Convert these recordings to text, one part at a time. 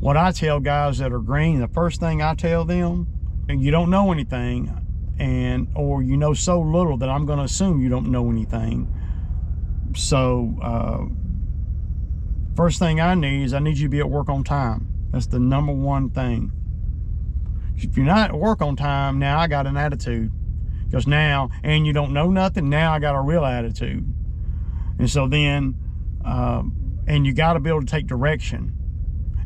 what I tell guys that are green, the first thing I tell them, and you don't know anything, or you know so little that I'm going to assume you don't know anything. So first thing I need you to be at work on time. That's the number one thing. If you're not at work on time, now I got an attitude. Because now, and you don't know nothing, now I got a real attitude. And so then, and you got to be able to take direction.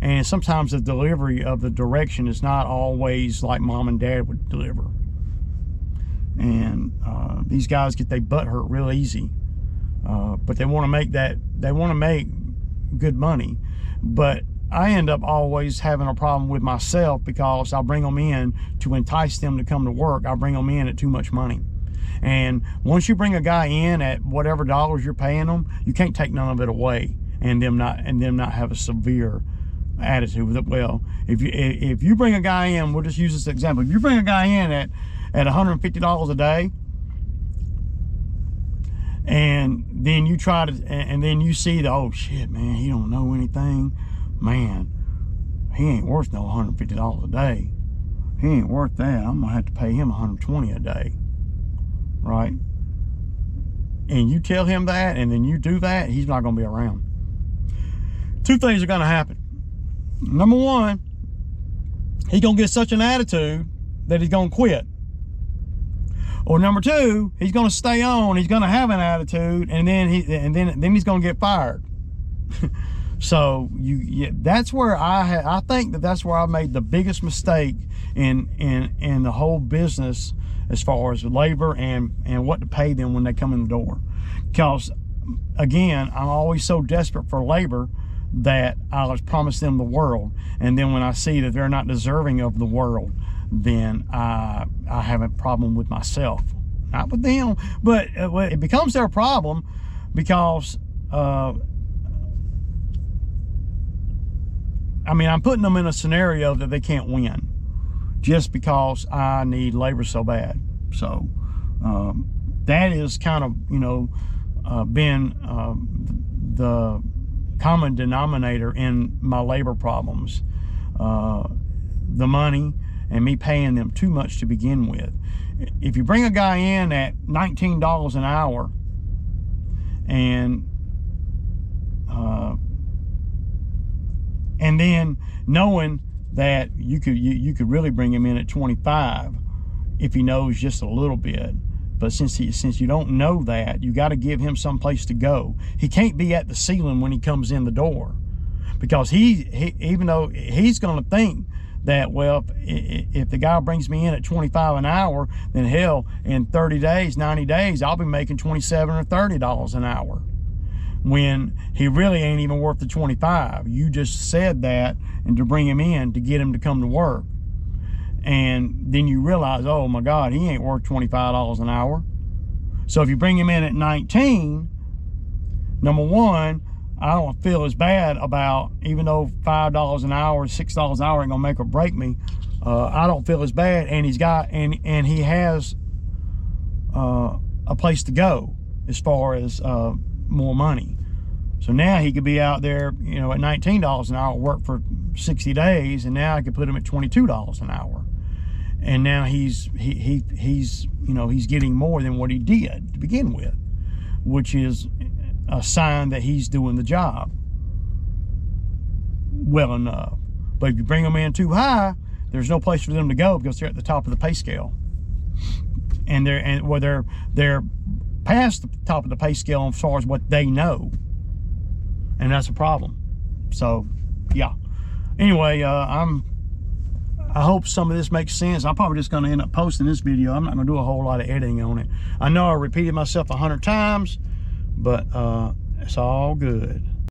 And sometimes the delivery of the direction is not always like mom and dad would deliver. And these guys get their butt hurt real easy. But they want to make good money. But I end up always having a problem with myself, because I'll bring them in to entice them to come to work. I'll bring them in at too much money. And once you bring a guy in at whatever dollars you're paying them, you can't take none of it away and them not have a severe attitude with it. Well, if you bring a guy in, we'll just use this example. If you bring a guy in at $150 a day, and then you try to, and then you see the, oh shit, man, he don't know anything. Man, he ain't worth no $150 a day. He ain't worth that. I'm gonna have to pay him $120 a day, right? And you tell him that, and then you do that, he's not gonna be around. Two things are gonna happen. Number one, he's gonna get such an attitude that he's gonna quit. Or number two, he's gonna stay on. He's gonna have an attitude, and then he's gonna get fired. So that's where I think that's where I made the biggest mistake in the whole business, as far as labor and what to pay them when they come in the door. Because again, I'm always so desperate for labor that I'll promise them the world, and then when I see that they're not deserving of the world, then I have a problem with myself, not with them, but it becomes their problem, because I mean, I'm putting them in a scenario that they can't win just because I need labor so bad. So that is kind of, been the common denominator in my labor problems. The money and me paying them too much to begin with. If you bring a guy in at $19 an hour and then knowing that you could really bring him in at 25 if he knows just a little bit. But since you don't know that, you got to give him some place to go. He can't be at the ceiling when he comes in the door, because even though he's going to think that, well, if the guy brings me in at 25 an hour, then hell, in 30 days, 90 days, I'll be making $27 or $30 an hour, when he really ain't even worth the 25. You just said that, and to bring him in to get him to come to work. And then you realize, oh my God, he ain't worth $25 an hour. So if you bring him in at 19, number one, I don't feel as bad about, even though $5 an hour, $6 an hour ain't gonna make or break me. I don't feel as bad, and he has a place to go as far as more money. So now he could be out there, at $19 an hour, work for 60 days, and now I could put him at $22 an hour. And now he's getting more than what he did to begin with, which is a sign that he's doing the job well enough. But if you bring them in too high, there's no place for them to go, because they're at the top of the pay scale, and they're past the top of the pay scale as far as what they know, and that's a problem. So yeah, anyway, I hope some of this makes sense. I'm probably just going to end up posting this video. I'm not going to do a whole lot of editing on it. I know I repeated myself 100 times, but it's all good.